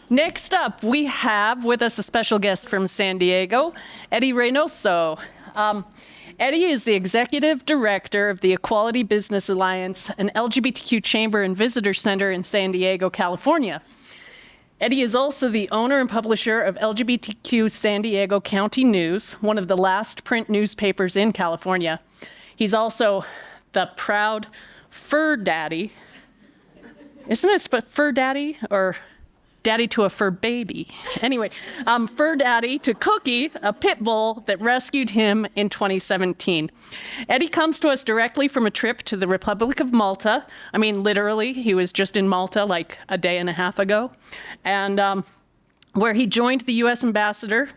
Next up, we have with us a special guest from San Diego, Eddie Reynoso. Eddie is the Executive Director of the Equality Business Alliance, an LGBTQ chamber and visitor center in San Diego, California. Eddie is also the owner and publisher of LGBTQ San Diego County News, one of the last print newspapers in California. He's also the proud fur daddy. Isn't it fur daddy or daddy to a fur baby? Anyway, fur daddy to Cookie, a pit bull that rescued him in 2017. Eddie comes to us directly from a trip to the Republic of Malta. I mean, literally, he was just in Malta like a day and a half ago. And where he joined the U.S. ambassador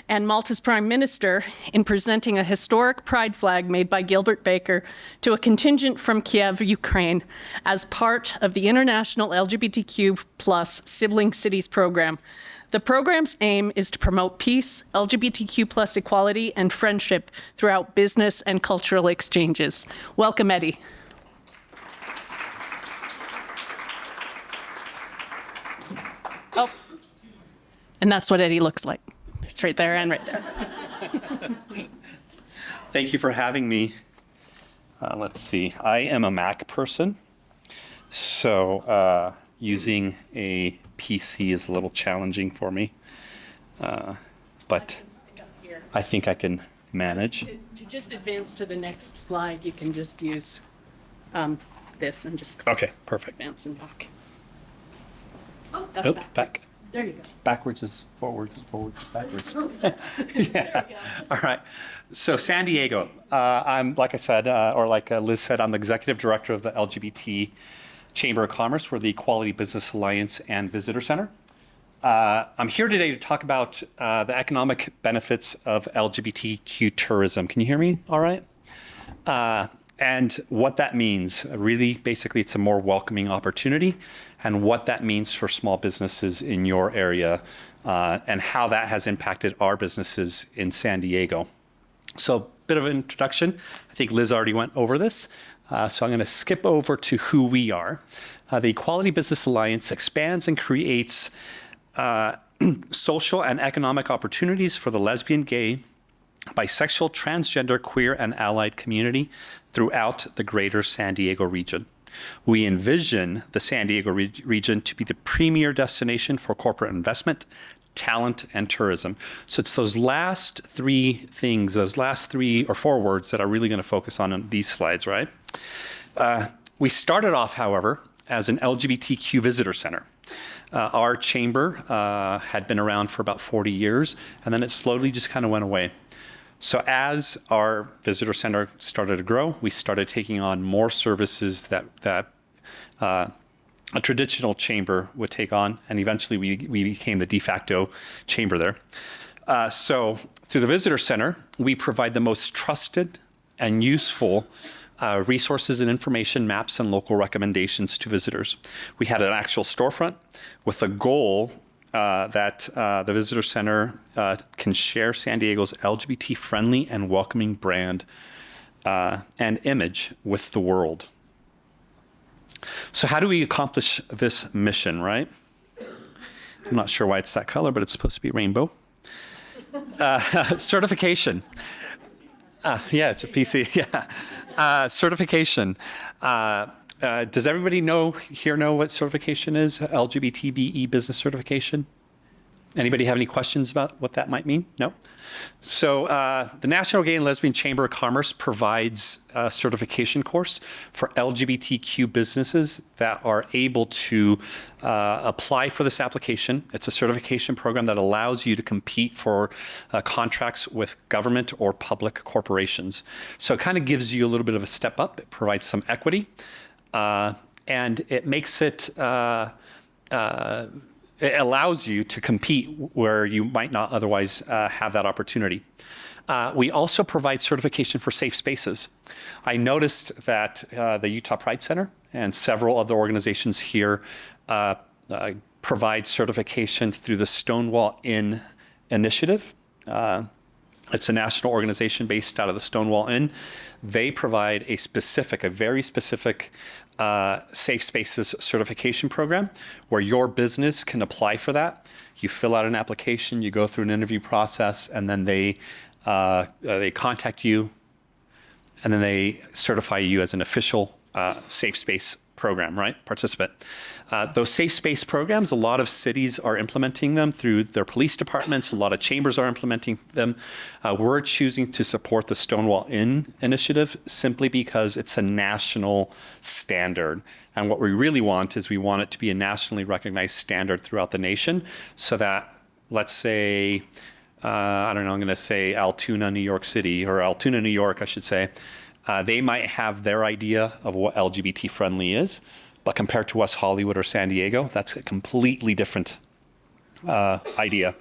and Malta's prime minister in presenting a historic pride flag made by Gilbert Baker to a contingent from Kiev, Ukraine, as part of the International LGBTQ plus Sibling Cities program. The program's aim is to promote peace, LGBTQ plus equality, and friendship throughout business and cultural exchanges. Welcome, Eddie. Oh. And that's what Eddie looks like. It's right there and right there. Thank you for having me. Let's see. I am a Mac person, so using a PC is a little challenging for me. But I think I can manage. To just advance to the next slide, you can just use this and just Okay, perfect. advance and back. Oh, that's Back. There you go. Backwards is forwards, forwards is backwards. Yeah. All right. So San Diego, I'm, like I said, or like Liz said, I'm the executive director of the LGBT Chamber of Commerce for the Equality Business Alliance and Visitor Center. I'm here today to talk about the economic benefits of LGBTQ tourism. Can you hear me all right? And what that means. Really, basically, it's a more welcoming opportunity, and what that means for small businesses in your area, and how that has impacted our businesses in San Diego. So, a bit of an introduction. I think Liz already went over this. So I'm going to skip over to who we are. The Equality Business Alliance expands and creates social and economic opportunities for the lesbian, gay, bisexual, transgender, queer, and allied community throughout the greater San Diego region. We envision the San Diego region to be the premier destination for corporate investment, talent, and tourism. So it's those last three things, those last 3 or 4 words that are really going to focus on in these slides, right? We started off, however, as an LGBTQ visitor center. Our chamber had been around for about 40 years, and then it slowly just kind of went away. So as our visitor center started to grow, we started taking on more services that a traditional chamber would take on, and eventually we became the de facto chamber there. So through the visitor center, we provide the most trusted and useful resources and information, maps, and local recommendations to visitors. We had an actual storefront with a goal that the visitor center can share San Diego's LGBT-friendly and welcoming brand and image with the world. So how do we accomplish this mission, right? I'm not sure why it's that color, but it's supposed to be rainbow. Certification. Yeah, it's a PC. Yeah. Certification. Does everybody know what certification is? LGBTBE business certification? Anybody have any questions about what that might mean? No? So the National Gay and Lesbian Chamber of Commerce provides a certification course for LGBTQ businesses that are able to apply for this application. It's a certification program that allows you to compete for contracts with government or public corporations. So it kind of gives you a little bit of a step up. It provides some equity. And it makes it allows you to compete where you might not otherwise have that opportunity. We also provide certification for safe spaces. I noticed that the Utah Pride Center and several other organizations here provide certification through the Stonewall Inn initiative. It's a national organization based out of the Stonewall Inn. They provide a very specific Safe Spaces certification program where your business can apply for that. You fill out an application, you go through an interview process, and then they contact you, and then they certify you as an official safe space program, right? Participant. Those safe space programs, a lot of cities are implementing them through their police departments. A lot of chambers are implementing them. We're choosing to support the Stonewall Inn initiative simply because it's a national standard. And what we really want is we want it to be a nationally recognized standard throughout the nation so that, let's say, I don't know, I'm going to say Altoona, New York City, or Altoona, New York, I should say. They might have their idea of what LGBT friendly is, but compared to West Hollywood or San Diego, that's a completely different idea.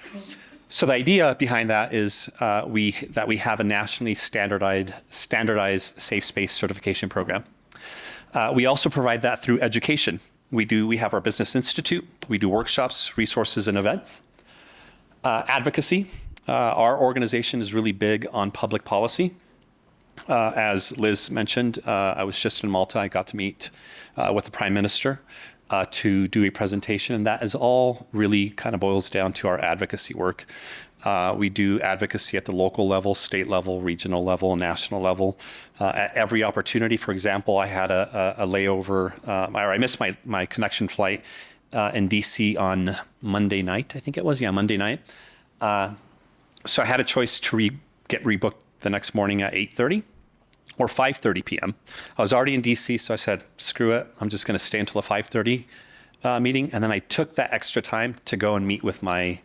So the idea behind that is that we have a nationally standardized safe space certification program. We also provide that through education. We have our Business Institute. We do workshops, resources, and events. Advocacy. Our organization is really big on public policy. As Liz mentioned, I was just in Malta. I got to meet with the Prime Minister to do a presentation, and that is all really kind of boils down to our advocacy work. We do advocacy at the local level, state level, regional level, national level. At every opportunity, for example, I had a layover, or I missed my connection flight in DC on Monday night, I think it was. Yeah, Monday night. So I had a choice to get rebooked the next morning at 8:30 or 5:30 p.m. I was already in DC, so I said, screw it. I'm just going to stay until the 5:30 meeting. And then I took that extra time to go and meet with my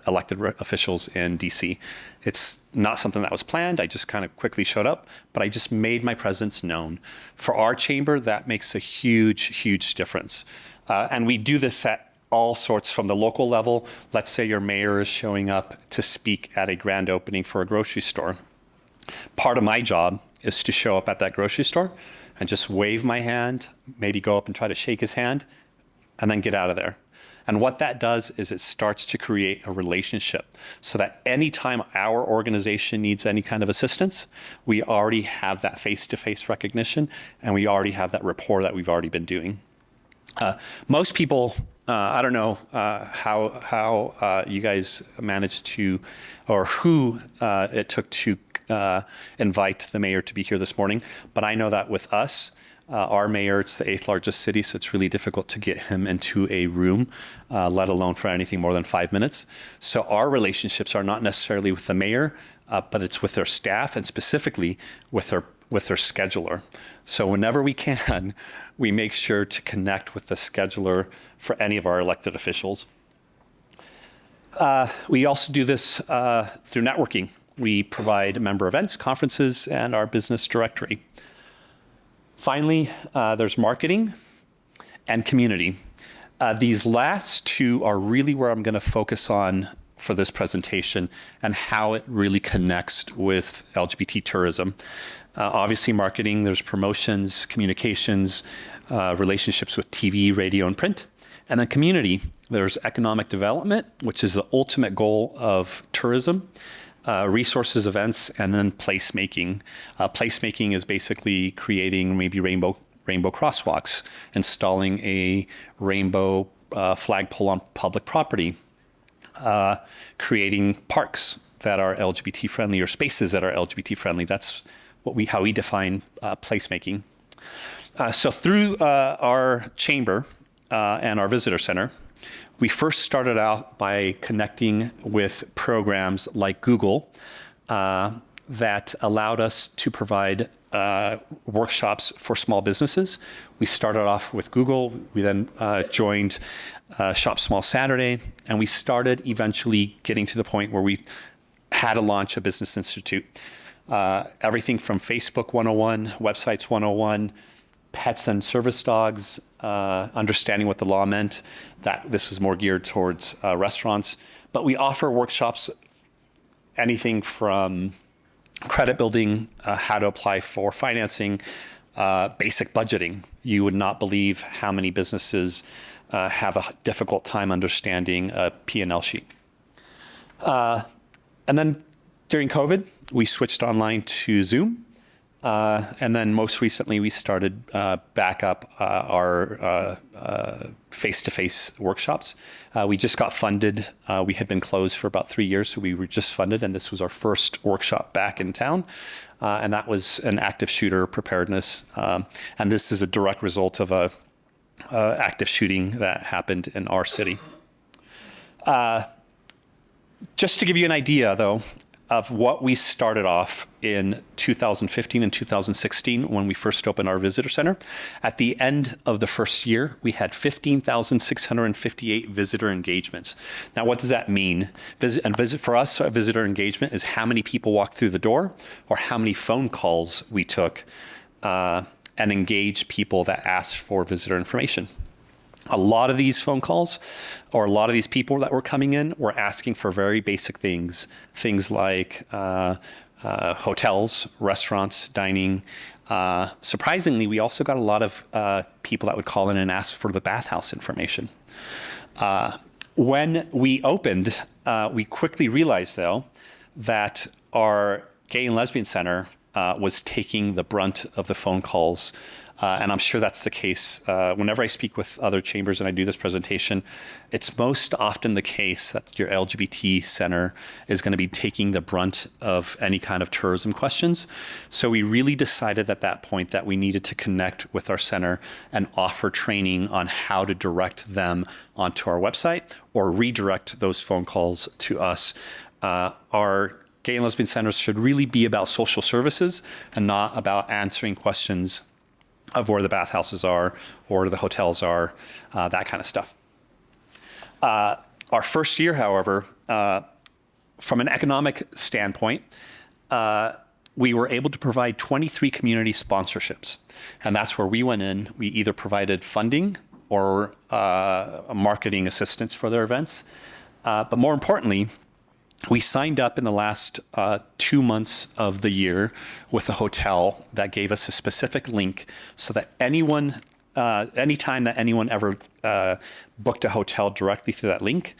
elected officials in DC. It's not something that was planned. I just kind of quickly showed up, but I just made my presence known. For our chamber, that makes a huge, huge difference. And we do this at all sorts from the local level. Let's say your mayor is showing up to speak at a grand opening for a grocery store. Part of my job is to show up at that grocery store and just wave my hand, maybe go up and try to shake his hand, and then get out of there. And what that does is it starts to create a relationship so that anytime our organization needs any kind of assistance, we already have that face-to-face recognition, and we already have that rapport that we've already been doing. Most people, I don't know how you guys managed to, or who it took to invite the mayor to be here this morning, but I know that with us, our mayor, it's the 8th largest city, so it's really difficult to get him into a room, let alone for anything more than 5 minutes. So our relationships are not necessarily with the mayor, but it's with their staff and specifically with their scheduler. So whenever we can, we make sure to connect with the scheduler for any of our elected officials. We also do this through networking. We provide member events, conferences, and our business directory. Finally, there's marketing and community. These last two are really where I'm going to focus on for this presentation and how it really connects with LGBT tourism. Obviously, marketing, there's promotions, communications, relationships with TV, radio, and print. And then community, there's economic development, which is the ultimate goal of tourism, resources, events, and then placemaking. Placemaking is basically creating maybe rainbow crosswalks, installing a rainbow flagpole on public property, creating parks that are LGBT friendly or spaces that are LGBT friendly. That's how we define placemaking. So through our chamber and our visitor center, we first started out by connecting with programs like Google that allowed us to provide workshops for small businesses. We started off with Google. We then joined Shop Small Saturday, and we started eventually getting to the point where we had to launch a Business Institute. Everything from Facebook 101, Websites 101, pets and service dogs, understanding what the law meant, that this was more geared towards restaurants. But we offer workshops, anything from credit building, how to apply for financing, basic budgeting. You would not believe how many businesses have a difficult time understanding a P&L sheet. And then during COVID, we switched online to Zoom. And then most recently, we started back up our face-to-face workshops. We just got funded. We had been closed for about 3 years, so we were just funded, and this was our first workshop back in town. And that was an active shooter preparedness. And this is a direct result of a active shooting that happened in our city. Just to give you an idea, though, of what we started off in 2015 and 2016 when we first opened our visitor center. At the end of the first year, we had 15,658 visitor engagements. Now, what does that mean? For us, a visitor engagement is how many people walked through the door or how many phone calls we took and engaged people that asked for visitor information. A lot of these phone calls or a lot of these people that were coming in were asking for very basic things like hotels, restaurants, dining. Surprisingly, we also got a lot of people that would call in and ask for the bathhouse information. When we opened, we quickly realized, though, that our gay and lesbian center was taking the brunt of the phone calls. And I'm sure that's the case. Whenever I speak with other chambers and I do this presentation, it's most often the case that your LGBT center is going to be taking the brunt of any kind of tourism questions. So we really decided at that point that we needed to connect with our center and offer training on how to direct them onto our website or redirect those phone calls to us. Our gay and lesbian centers should really be about social services and not about answering questions of where the bathhouses are or the hotels are, that kind of stuff. Our first year, however, from an economic standpoint, we were able to provide 23 community sponsorships. And that's where we went in. We either provided funding or marketing assistance for their events. But more importantly, we signed up in the last 2 months of the year with a hotel that gave us a specific link so that anyone, anytime that anyone ever booked a hotel directly through that link,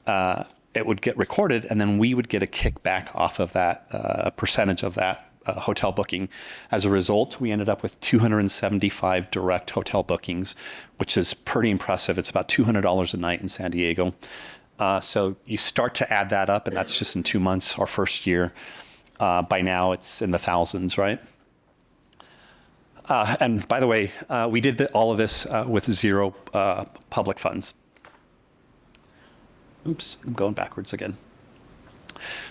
it would get recorded and then we would get a kickback off of that, a percentage of that hotel booking. As a result, we ended up with 275 direct hotel bookings, which is pretty impressive. It's about $200 a night in San Diego. So you start to add that up, and that's just in 2 months, our first year. By now, it's in the thousands, right? And by the way, we did all of this with zero public funds. Oops, I'm going backwards again.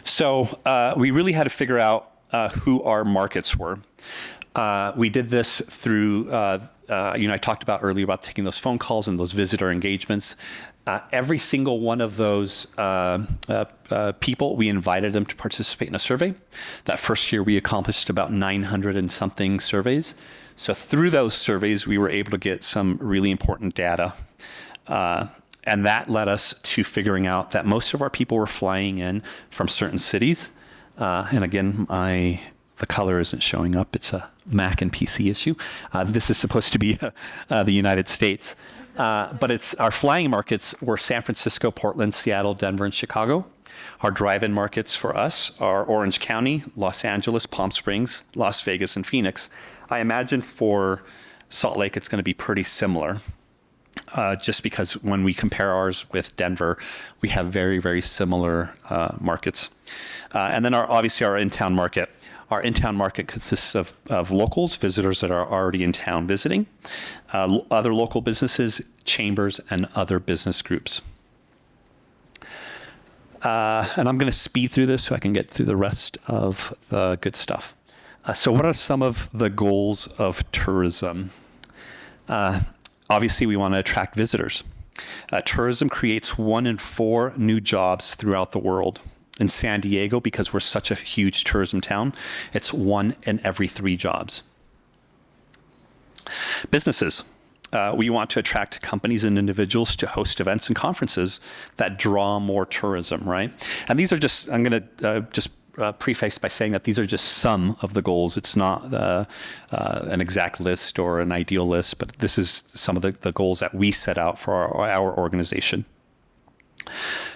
So we really had to figure out who our markets were. We did this through, I talked about earlier about taking those phone calls and those visitor engagements. Every single one of those people, we invited them to participate in a survey. That first year, we accomplished about 900 and something surveys. So through those surveys, we were able to get some really important data. And that led us to figuring out that most of our people were flying in from certain cities. And again, the color isn't showing up. It's a Mac and PC issue. This is supposed to be the United States. But our flying markets were San Francisco, Portland, Seattle, Denver, and Chicago. Our drive-in markets for us are Orange County, Los Angeles, Palm Springs, Las Vegas, and Phoenix. I imagine for Salt Lake, it's going to be pretty similar. Just because when we compare ours with Denver, we have very, very similar markets. And then obviously our in-town market. Our in-town market consists of locals, visitors that are already in town visiting, other local businesses, chambers, and other business groups. And I'm going to speed through this so I can get through the rest of the good stuff. So what are some of the goals of tourism? Obviously, we want to attract visitors. Tourism creates 1 in 4 new jobs throughout the world. In San Diego, because we're such a huge tourism town, it's 1 in every 3 jobs. Businesses. We want to attract companies and individuals to host events and conferences that draw more tourism, right? And these are just, I'm going to just preface by saying that these are just some of the goals. It's not an exact list or an ideal list, but this is some of the goals that we set out for our organization.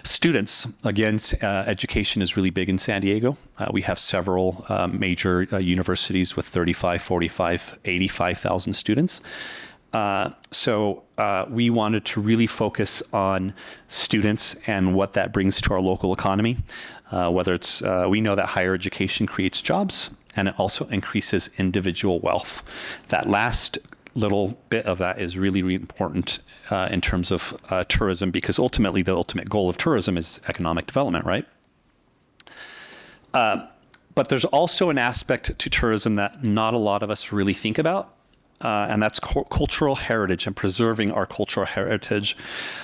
Students, again, education is really big in San Diego. We have several major universities with 35, 45, 85,000 students. So we wanted to really focus on students and what that brings to our local economy. Whether it's, we know that higher education creates jobs, and it also increases individual wealth. That last little bit of that is really, really important in terms of tourism, because ultimately the ultimate goal of tourism is economic development, right? But there's also an aspect to tourism that not a lot of us really think about. And that's cultural heritage and preserving our cultural heritage.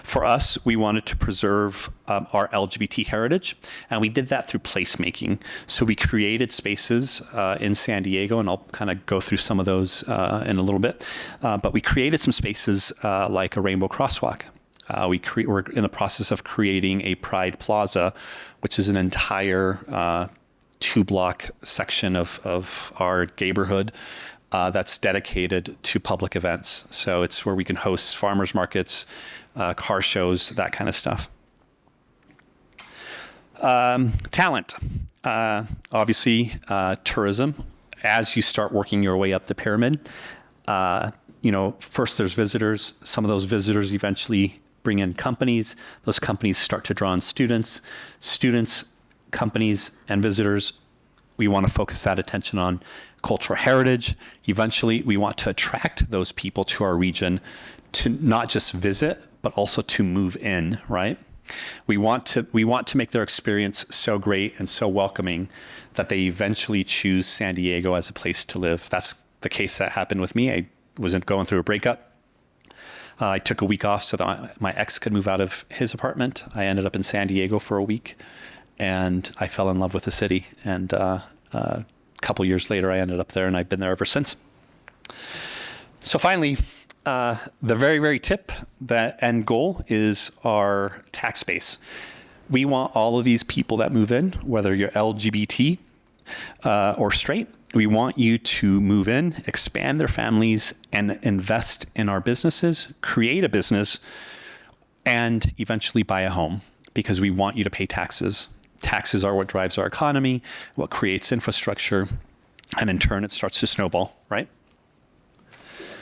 For us, we wanted to preserve our LGBT heritage, and we did that through placemaking. So we created spaces in San Diego, and I'll kind of go through some of those in a little bit. But we created some spaces like a rainbow crosswalk. We're in the process of creating a Pride Plaza, which is an entire 2-block section of our neighborhood. That's dedicated to public events. So it's where we can host farmers markets, car shows, that kind of stuff. Talent. Obviously, tourism. As you start working your way up the pyramid, first there's visitors. Some of those visitors eventually bring in companies. Those companies start to draw in students. Students, companies, and visitors. We want to focus that attention on cultural heritage. Eventually, we want to attract those people to our region to not just visit, but also to move in, right? We want to make their experience so great and so welcoming that they eventually choose San Diego as a place to live. That's the case that happened with me. I wasn't going through a breakup. I took a week off so that my ex could move out of his apartment. I ended up in San Diego for a week, and I fell in love with the city. And a couple years later, I ended up there, and I've been there ever since. So finally, the very, very tip, that end goal is our tax base. We want all of these people that move in, whether you're LGBT or straight, we want you to move in, expand their families, and invest in our businesses, create a business, and eventually buy a home, because we want you to pay taxes. Taxes are what drives our economy, what creates infrastructure, and in turn, it starts to snowball, right?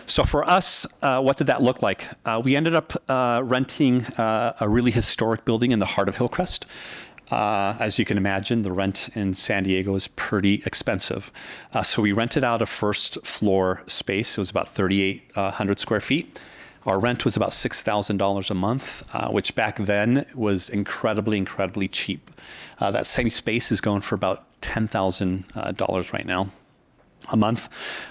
So for us, what did that look like? We ended up renting a really historic building in the heart of Hillcrest. As you can imagine, the rent in San Diego is pretty expensive. So we rented out a first floor space. It was about 3,800 square feet. Our rent was about $6,000 a month, which back then was incredibly, incredibly cheap. That same space is going for about $10,000 right now a month.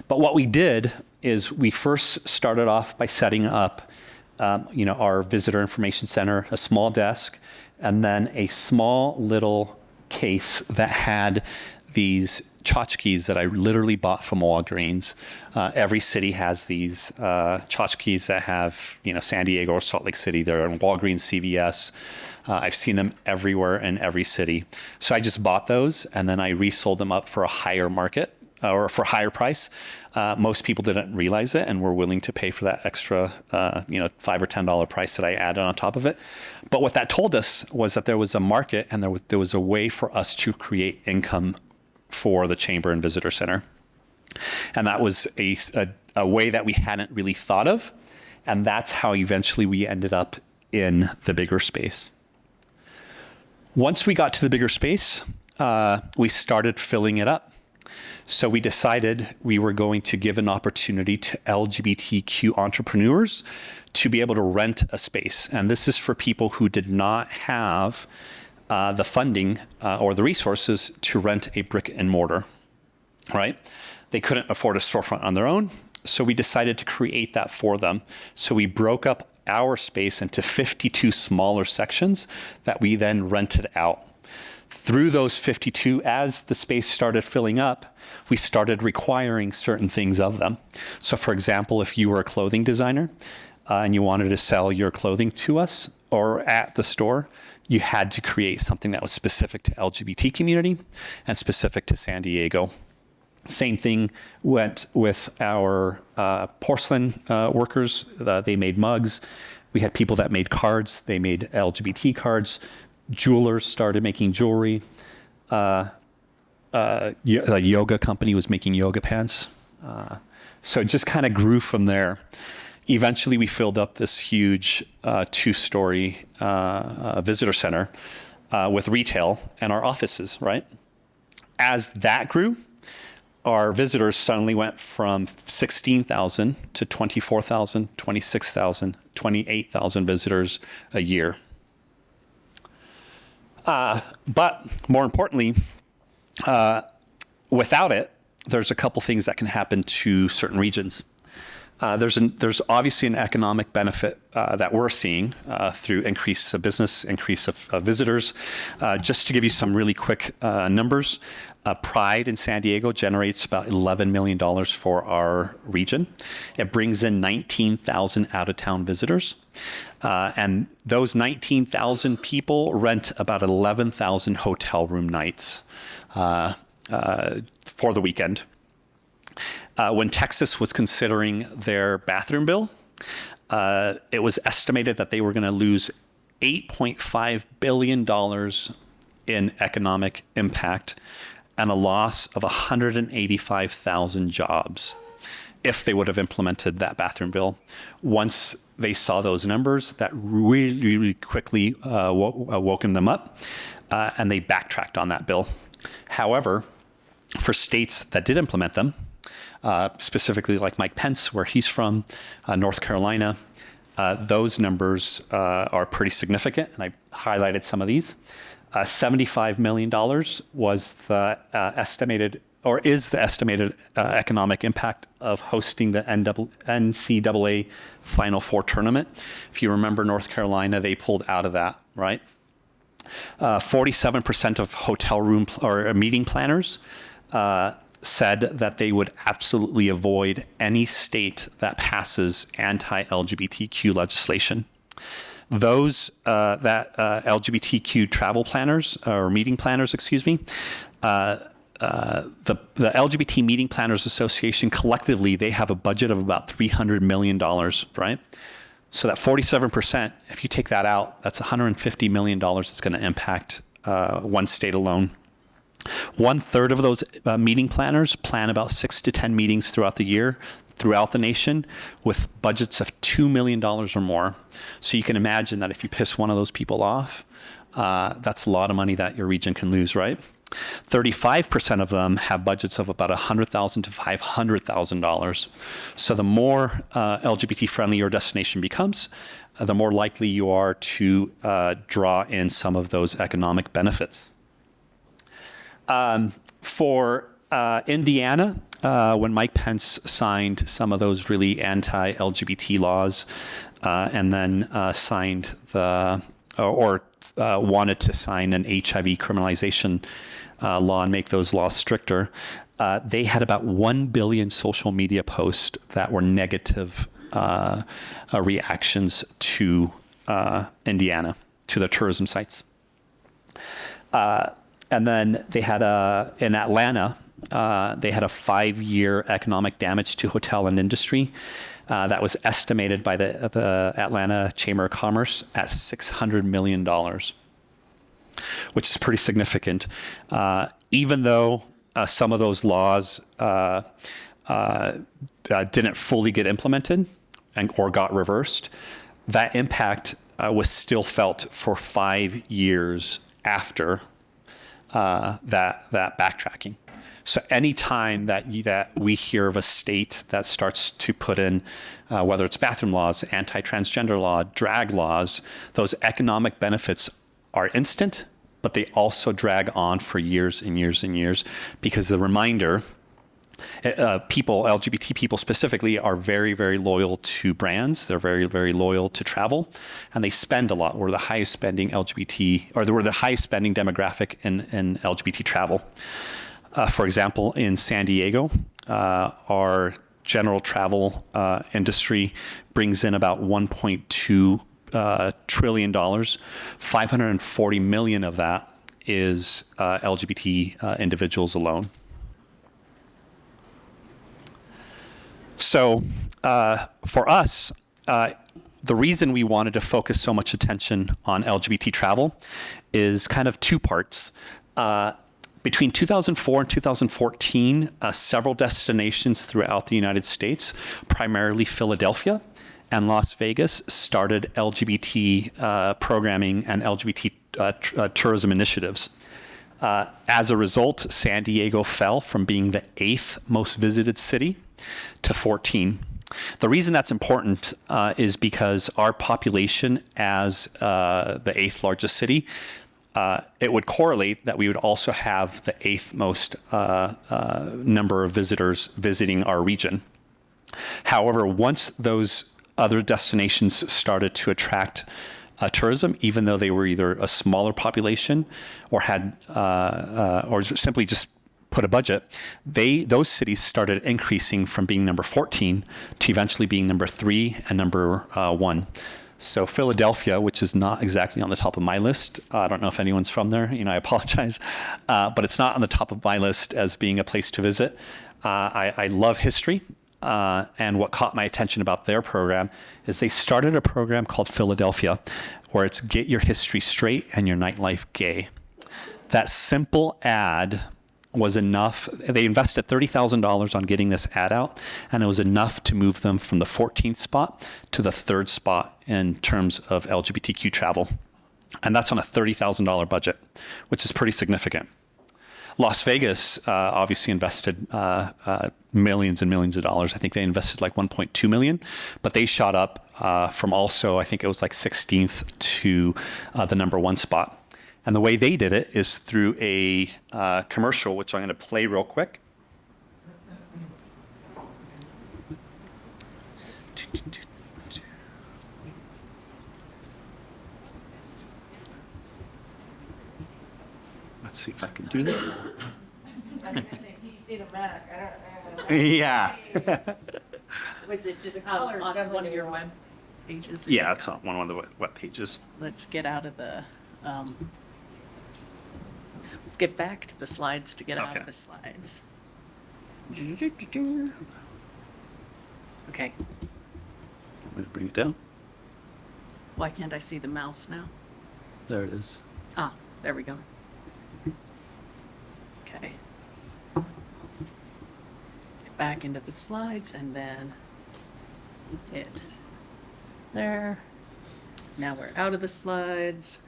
But what we did is we first started off by setting up, our visitor information center, a small desk, and then a small little case that had these tchotchkes that I literally bought from Walgreens. Every city has these tchotchkes that have, San Diego or Salt Lake City. They're in Walgreens, CVS. I've seen them everywhere in every city. So I just bought those, and then I resold them up for a higher market or for a higher price. Most people didn't realize it and were willing to pay for that extra, $5 or $10 price that I added on top of it. But what that told us was that there was a market, and there was a way for us to create income for the Chamber and Visitor Center. And that was a way that we hadn't really thought of. And that's how eventually we ended up in the bigger space. Once we got to the bigger space, we started filling it up. So we decided we were going to give an opportunity to LGBTQ entrepreneurs to be able to rent a space. And this is for people who did not have the funding or the resources to rent a brick and mortar, right? They couldn't afford a storefront on their own. So we decided to create that for them. So we broke up our space into 52 smaller sections that we then rented out. Through those 52, as the space started filling up, we started requiring certain things of them. So for example, if you were a clothing designer and you wanted to sell your clothing to us or at the store, you had to create something that was specific to LGBT community and specific to San Diego. Same thing went with our porcelain workers. They made mugs. We had people that made cards. They made LGBT cards. Jewelers started making jewelry. A yoga company was making yoga pants. So it just kind of grew from there. Eventually, we filled up this huge 2-story visitor center with retail and our offices, right? As that grew, our visitors suddenly went from 16,000 to 24,000, 26,000, 28,000 visitors a year. But more importantly, without it, there's a couple things that can happen to certain regions. There's obviously an economic benefit that we're seeing through increase of business, increase of visitors. Just to give you some really quick numbers, Pride in San Diego generates about $11 million for our region. It brings in 19,000 out-of-town visitors. And those 19,000 people rent about 11,000 hotel room nights for the weekend. When Texas was considering their bathroom bill, it was estimated that they were going to lose $8.5 billion in economic impact and a loss of 185,000 jobs if they would have implemented that bathroom bill. Once they saw those numbers, that really, really quickly woken them up, and they backtracked on that bill. However, for states that did implement them, specifically like Mike Pence, where he's from, North Carolina, those numbers are pretty significant, and I highlighted some of these. $75 million was the estimated, or is the estimated economic impact of hosting the NCAA Final Four tournament. If you remember North Carolina, they pulled out of that, right? 47% of hotel room or meeting planners said that they would absolutely avoid any state that passes anti-LGBTQ legislation. Those that LGBTQ travel planners or meeting planners, the LGBT Meeting Planners Association collectively, they have a budget of about $300 million, right? So that 47%, if you take that out, that's $150 million that's going to impact one state alone. 1/3 of those meeting planners plan about 6 to 10 meetings throughout the year, throughout the nation, with budgets of $2 million or more. So you can imagine that if you piss one of those people off, that's a lot of money that your region can lose, right? 35% of them have budgets of about $100,000 to $500,000. So the more LGBT-friendly your destination becomes, the more likely you are to draw in some of those economic benefits. For Indiana, when Mike Pence signed some of those really anti-LGBT laws, and then signed wanted to sign an HIV criminalization law and make those laws stricter, they had about 1 billion social media posts that were negative reactions to Indiana, to the tourism sites. And then they had in Atlanta, they had a 5-year economic damage to hotel and industry that was estimated by the Atlanta Chamber of Commerce at $600 million, which is pretty significant. Even though some of those laws didn't fully get implemented or got reversed, that impact was still felt for 5 years after that backtracking. So any time that we hear of a state that starts to put in, whether it's bathroom laws, anti-transgender law, drag laws, those economic benefits are instant, but they also drag on for years and years and years, because the reminder, LGBT people specifically, are very, very loyal to brands. They're very, very loyal to travel, and they spend a lot. We're the highest spending demographic in LGBT travel. For example, in San Diego, our general travel industry brings in about $1.2 trillion. $540 million of that is LGBT individuals alone. So for us, The reason we wanted to focus so much attention on LGBT travel is kind of two parts. Between 2004 and 2014, several destinations throughout the United States, primarily Philadelphia and Las Vegas, started LGBT programming and LGBT tourism initiatives. As a result, San Diego fell from being the 8th most visited city to 14. The reason that's important is because our population as the 8th largest city, it would correlate that we would also have the 8th most number of visitors visiting our region. However, once those other destinations started to attract tourism, even though they were either a smaller population or had or simply just put a budget, those cities started increasing from being number 14 to eventually being number 3 and number 1. So Philadelphia, which is not exactly on the top of my list, I don't know if anyone's from there, I apologize, but it's not on the top of my list as being a place to visit. I love history, and what caught my attention about their program is they started a program called Philadelphia, where it's get your history straight and your nightlife gay. That simple ad was enough. They invested $30,000 on getting this ad out, and it was enough to move them from the 14th spot to the 3rd spot in terms of LGBTQ travel. And that's on a $30,000 budget, which is pretty significant. Las Vegas obviously invested millions and millions of dollars. I think they invested like 1.2 million, but they shot up from also, I think it was like 16th to the number 1 spot. And the way they did it is through a commercial, which I'm going to play real quick. Let's see if I can do that. I was gonna say PC to Mac. I don't. Yeah. Was it just colors on one definitely of your wrong. web pages? Yeah, it's on one of the web pages. Let's get out of the, let's get back to the slides to get out Okay. of the slides. Okay, I'm going to bring it down. why can't I see the mouse now? There it is. Ah, there we go. Okay. Get back into the slides and then hit there. Now we're out of the slides.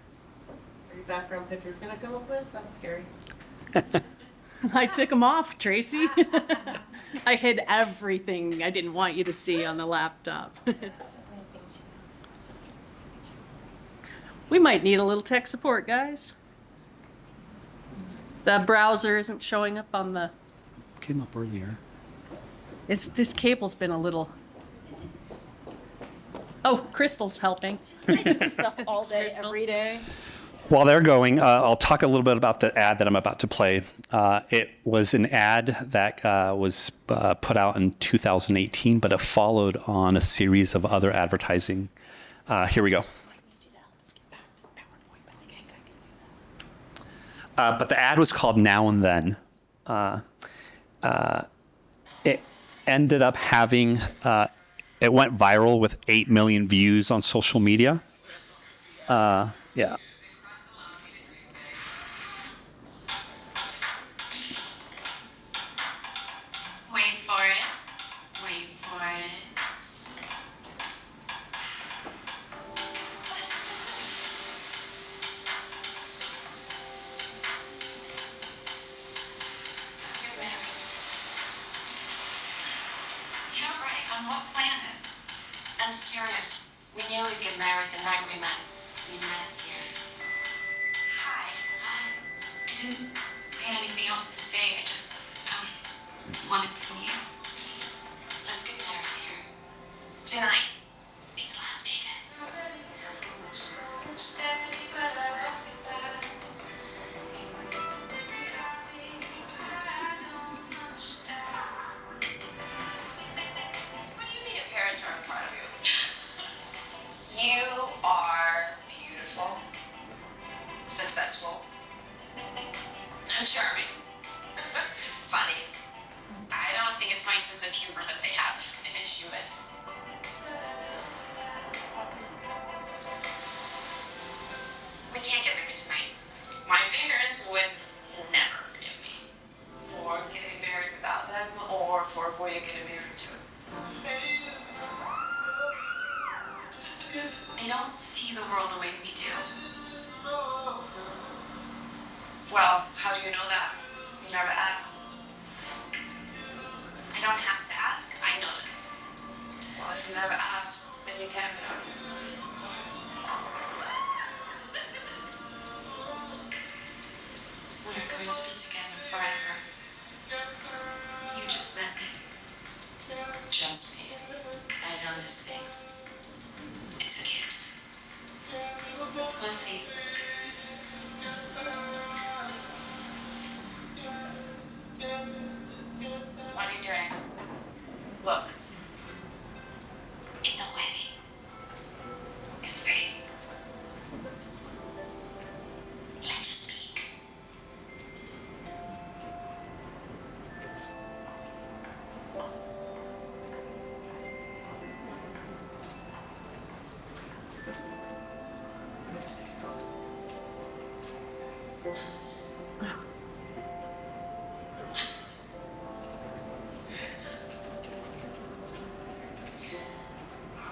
Are your background pictures gonna come up with? That's scary. I took them off, Tracy. I hid everything I didn't want you to see on the laptop. We might need a little tech support, guys. The browser isn't showing up on the. Came up earlier. This cable's been a little. Oh, Crystal's helping. Stuff all day, Crystal. every day. While they're going, I'll talk a little bit about the ad that I'm about to play. It was an ad that was put out in 2018, but it followed on a series of other advertising. Here we go. But the ad was called Now and Then. It ended up having, it went viral with 8 million views on social media. Yeah. Wait for it. Wait for it. Let's get married. You're right. On what planet? I'm serious. We knew we'd get married the night we met. We met here. Hi. Hi. I didn't have anything else to say. I just wanted to meet you. Let's get married here. Tonight. It's Las Vegas. What do you mean your parents are in front of you? You are beautiful, successful, and charming. Funny. I don't think it's my sense of humor that they have an issue with. can't get married tonight. My parents would never forgive me for getting married without them or for a boy you're getting married to. They don't see the world the way we do. Well, how do you know that? You never asked. I don't have to ask. I know that. Well, if you never ask, then you can't know. We're going to be together forever. You just met me. Trust me. I know these things. It's a gift. We'll see. What are you doing? Look. It's a wedding. It's fake. Let's just speak.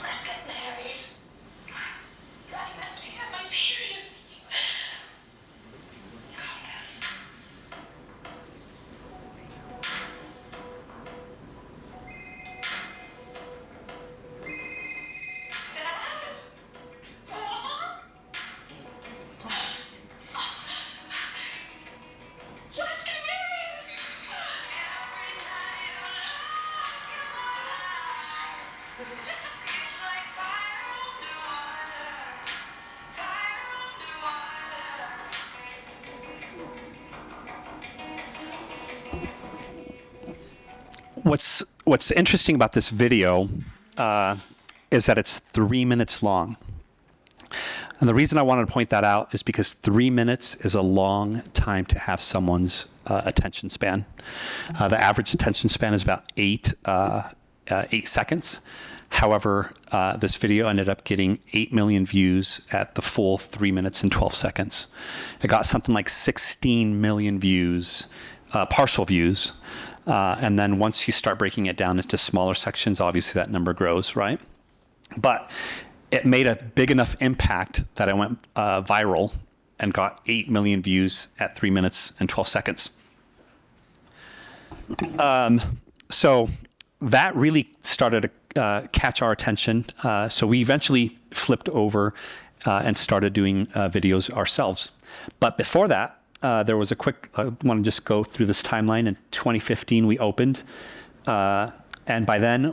Let's get married. I'm about to get my periods. Calm down. Dad? Mom? Let's get married. Every time it's like fire under water. Fire under water. What's interesting about this video is that it's 3 minutes long. And the reason I wanted to point that out is because 3 minutes is a long time to have someone's attention span. The average attention span is about 8 seconds. However, this video ended up getting 8 million views at the full 3 minutes and 12 seconds. It got something like 16 million views, partial views. And then once you start breaking it down into smaller sections, obviously that number grows, right? But it made a big enough impact that it went viral and got 8 million views at 3 minutes and 12 seconds. So that really started to catch our attention. So we eventually flipped over and started doing videos ourselves. But before that, there was a quick, I want to just go through this timeline. In 2015, we opened. And by then,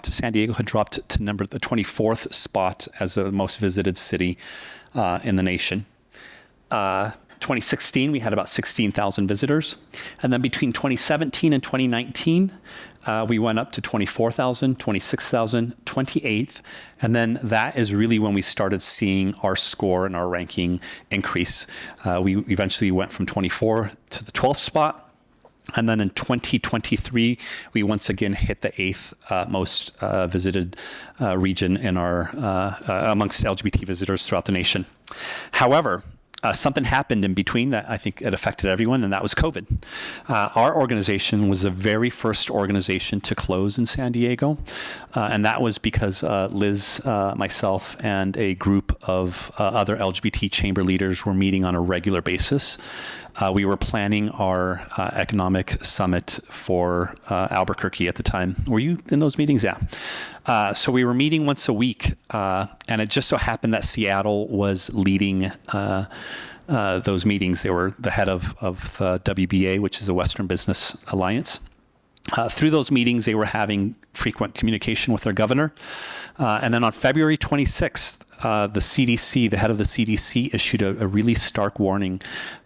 San Diego had dropped to the 24th spot as the most visited city in the nation. 2016, we had about 16,000 visitors. And then between 2017 and 2019, we went up to 24,000, 26,000, 28th. And then that is really when we started seeing our score and our ranking increase. We eventually went from 24 to the 12th spot. And then in 2023, we once again hit the 8th most visited region in our amongst LGBT visitors throughout the nation. However, something happened in between that I think it affected everyone, and that was COVID. Our organization was the very first organization to close in San Diego, and that was because Liz, myself, and a group of other LGBT chamber leaders were meeting on a regular basis. We were planning our economic summit for Albuquerque at the time. Were you in those meetings? Yeah. So we were meeting once a week, and it just so happened that Seattle was leading those meetings. They were the head of WBA, which is the Western Business Alliance. Through those meetings, they were having frequent communication with their governor. And then on February 26th, the CDC, the head of the CDC, issued a really stark warning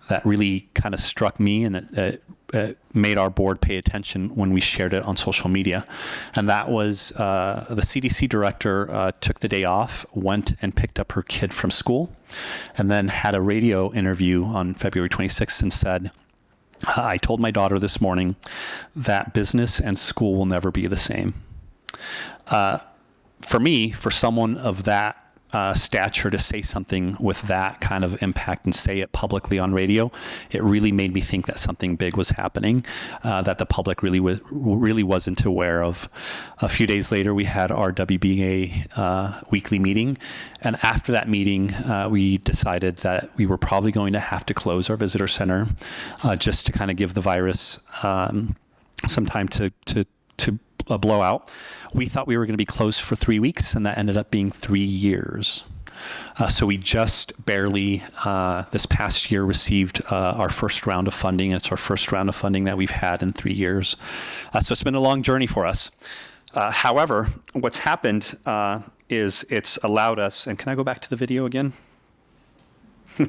that really kind of struck me, and it made our board pay attention when we shared it on social media. And that was the CDC director took the day off, went and picked up her kid from school, and then had a radio interview on February 26th and said, I told my daughter this morning that business and school will never be the same. For me, for someone of that stature to say something with that kind of impact and say it publicly on radio, it really made me think that something big was happening that the public really wasn't aware of. A few days later, we had our WBA weekly meeting, and after that meeting, we decided that we were probably going to have to close our visitor center just to kind of give the virus some time to blow out. We thought we were going to be closed for 3 weeks, and that ended up being 3 years. So we just barely, this past year, received our first round of funding. It's our first round of funding that we've had in 3 years. So it's been a long journey for us. However, what's happened is it's allowed us, and can I go back to the video again? She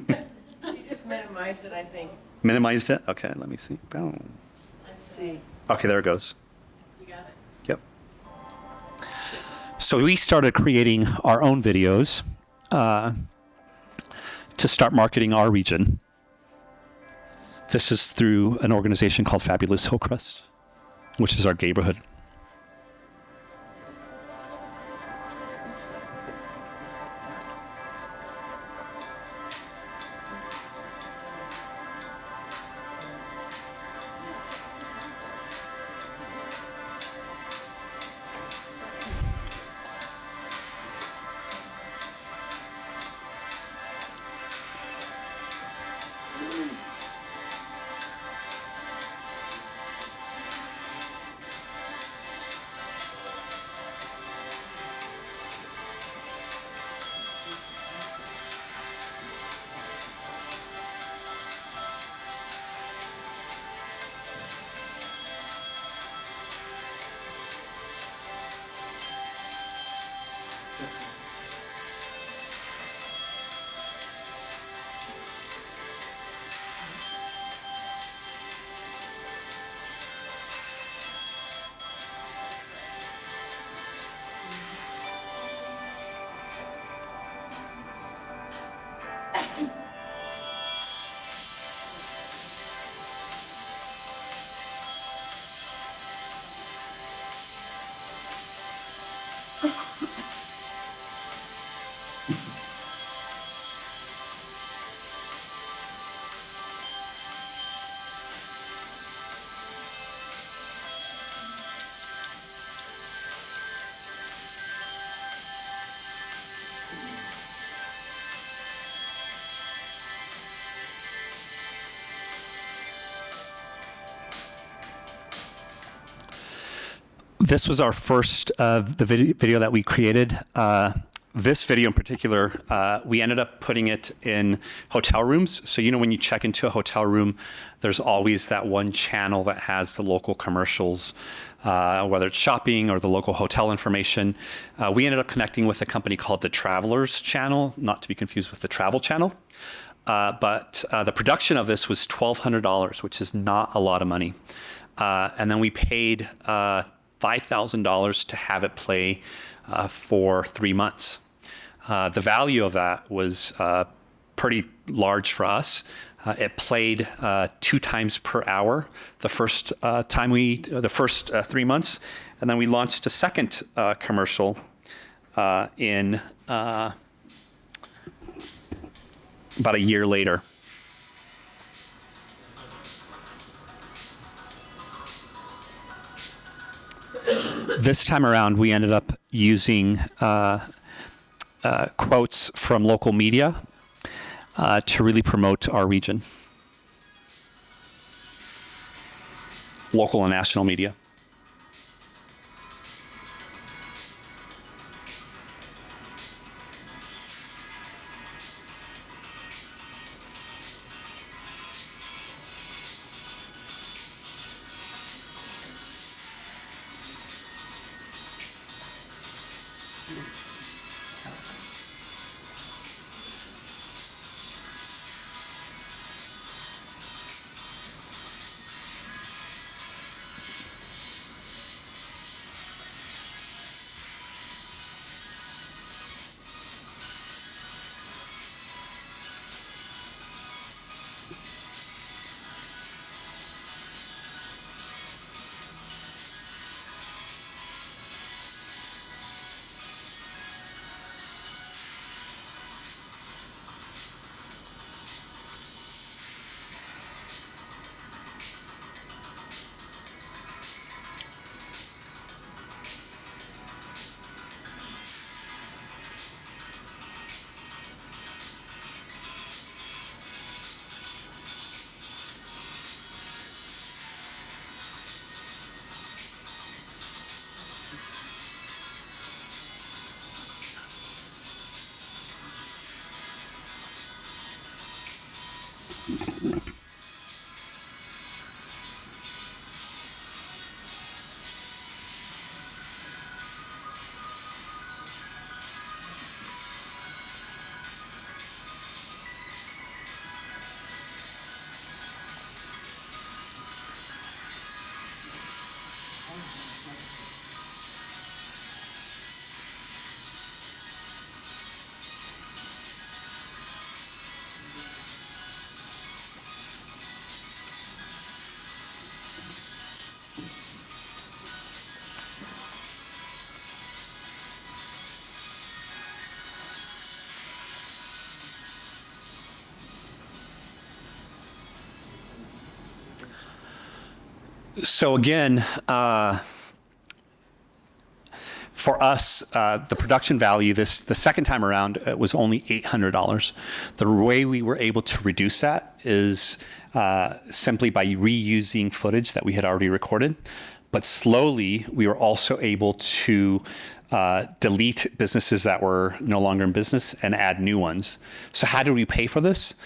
just minimized it, I think. Minimized it? Okay, let me see. Boom. Let's see. Okay, there it goes. You got it. Yep. So we started creating our own videos to start marketing our region. This is through an organization called Fabulous Hillcrest, which is our neighborhood. This was our first video that we created. This video in particular, we ended up putting it in hotel rooms. So, you know, when you check into a hotel room, there's always that one channel that has the local commercials, whether it's shopping or the local hotel information. We ended up connecting with a company called the Travelers Channel, not to be confused with the Travel Channel. But the production of this was $1,200, which is not a lot of money. And then we paid $5,000 to have it play for 3 months. The value of that was pretty large for us. It played 2 times per hour the first 3 months, and then we launched a second commercial in about a year later. This time around, we ended up using quotes from local media to really promote our region. Local and national media. So again, for us, the production value the second time around was only $800. The way we were able to reduce that is simply by reusing footage that we had already recorded. But slowly, we were also able to delete businesses that were no longer in business and add new ones. So how do we pay for this?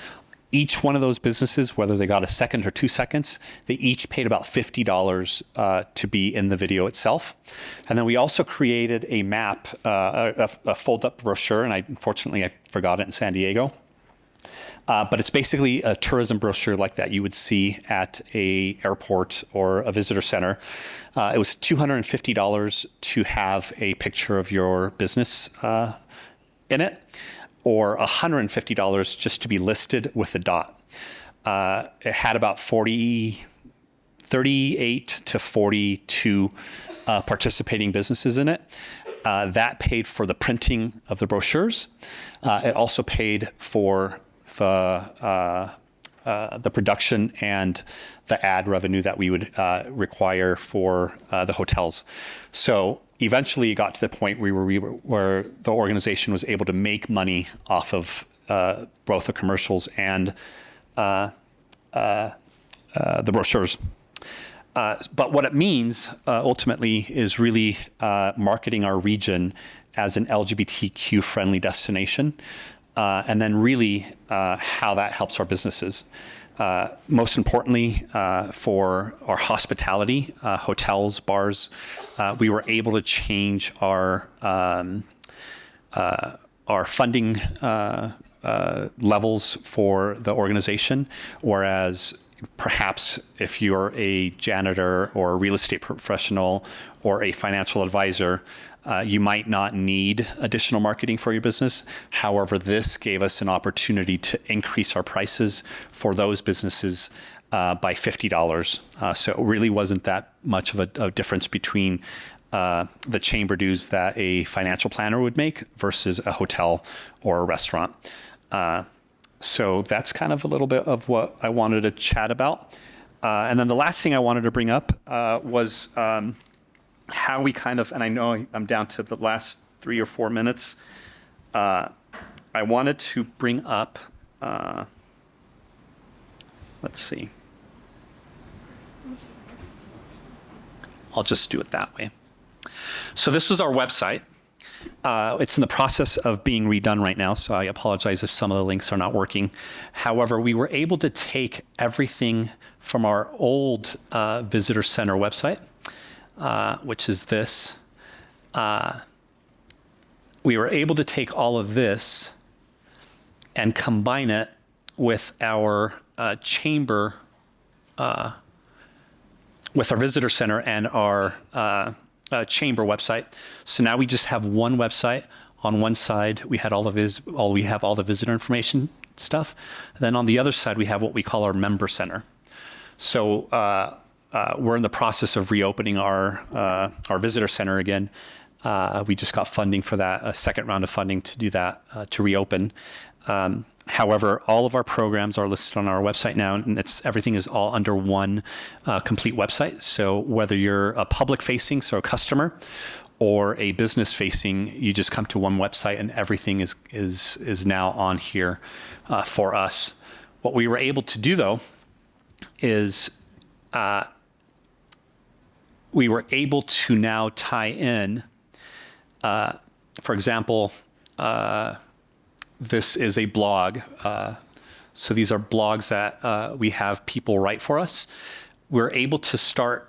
Each one of those businesses, whether they got a second or 2 seconds, they each paid about $50 to be in the video itself. And then we also created a map, a fold-up brochure, and unfortunately I forgot it in San Diego. But it's basically a tourism brochure like that you would see at a airport or a visitor center. It was $250 to have a picture of your business in it, or $150 just to be listed with a dot. It had about 38 to 42 participating businesses in it. That paid for the printing of the brochures. It also paid for the production and the ad revenue that we would require for the hotels. So eventually it got to the point where the organization was able to make money off of both the commercials and the brochures. But what it means ultimately is really marketing our region as an LGBTQ friendly destination. And then really how that helps our businesses. Most importantly, for our hospitality, hotels, bars, we were able to change our funding levels for the organization, whereas perhaps if you're a janitor or a real estate professional or a financial advisor, you might not need additional marketing for your business. However, this gave us an opportunity to increase our prices for those businesses by $50. So it really wasn't that much of a difference between the chamber dues that a financial planner would make versus a hotel or a restaurant. So that's kind of a little bit of what I wanted to chat about. And then the last thing I wanted to bring up was how we kind of, and I know I'm down to the last 3 or 4 minutes. I wanted to bring up, let's see. I'll just do it that way. So this was our website. It's in the process of being redone right now, so I apologize if some of the links are not working. However, we were able to take everything from our old visitor center website, which is this. We were able to take all of this and combine it with our chamber, with our visitor center and our chamber website. So now we just have one website. On one side, we have all the visitor information stuff. And then on the other side, we have what we call our member center. So we're in the process of reopening our visitor center again. We just got funding for that, a second round of funding to do that, to reopen. However, all of our programs are listed on our website now, and everything is all under one complete website. So whether you're a public-facing, so a customer, or a business-facing, you just come to one website, and everything is now on here for us. What we were able to do, though, is we were able to now tie in, for example, this is a blog. So these are blogs that we have people write for us. We're able to start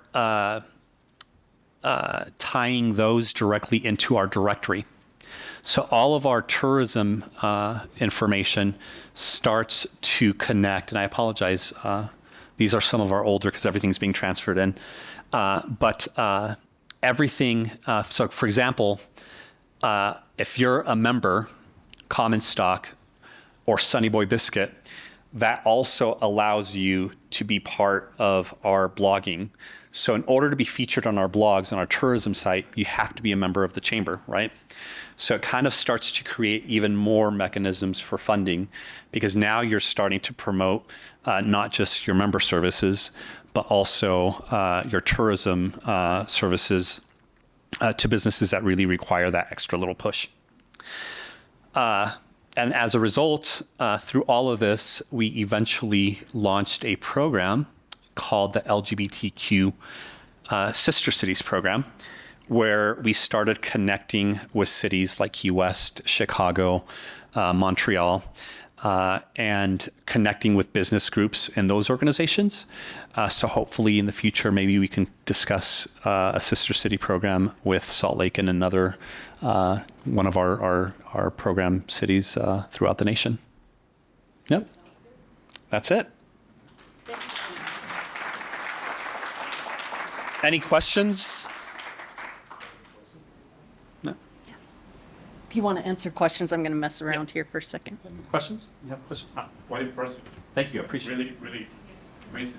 tying those directly into our directory. So all of our tourism information starts to connect. And I apologize, these are some of our older because everything's being transferred in. But everything, so for example, if you're a member, Common Stock, or Sunny Boy Biscuit, that also allows you to be part of our blogging. So in order to be featured on our blogs, on our tourism site, you have to be a member of the chamber, right? So it kind of starts to create even more mechanisms for funding, because now you're starting to promote not just your member services, but also your tourism services to businesses that really require that extra little push. And as a result, through all of this, we eventually launched a program called the LGBTQ Sister Cities Program, where we started connecting with cities like Key West, Chicago, Montreal, and connecting with business groups in those organizations. So hopefully in the future, maybe we can discuss a sister city program with Salt Lake and another one of our program cities throughout the nation. Yep, that's it. Any questions? No? If you want to answer questions, I'm going to mess around here for a second. Questions? You have questions? What impressive. Thank you, I appreciate it. Really amazing.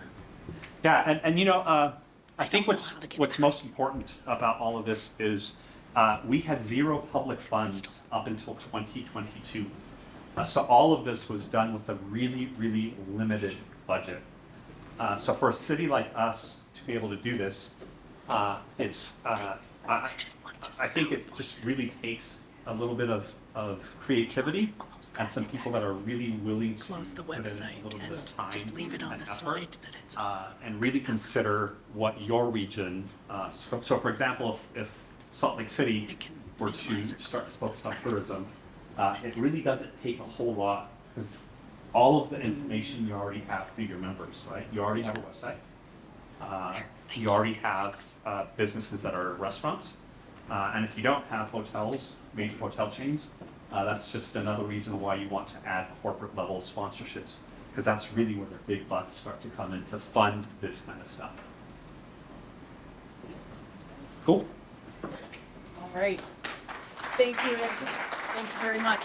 Yeah, and you know, I think what's most important about all of this is we had zero public funds up until 2022. So all of this was done with a really limited budget. So for a city like us to be able to do this, I think it just really takes a little bit of creativity and some people that are really willing to Close the put in website a little bit of and time just leave it on and the effort, slide that it's and really consider what your region. So for example, if Salt Lake City It can were to minimize or start close, to but focus it's on fine. tourism, it really doesn't take a whole lot, because all of the information you already have through your members, right? You already have a website. You already have businesses that are restaurants. And if you don't have hotels, major hotel chains, that's just another reason why you want to add corporate level sponsorships, because that's really where the big bucks start to come in to fund this kind of stuff. Cool. All right. Thank you. Thank you very much.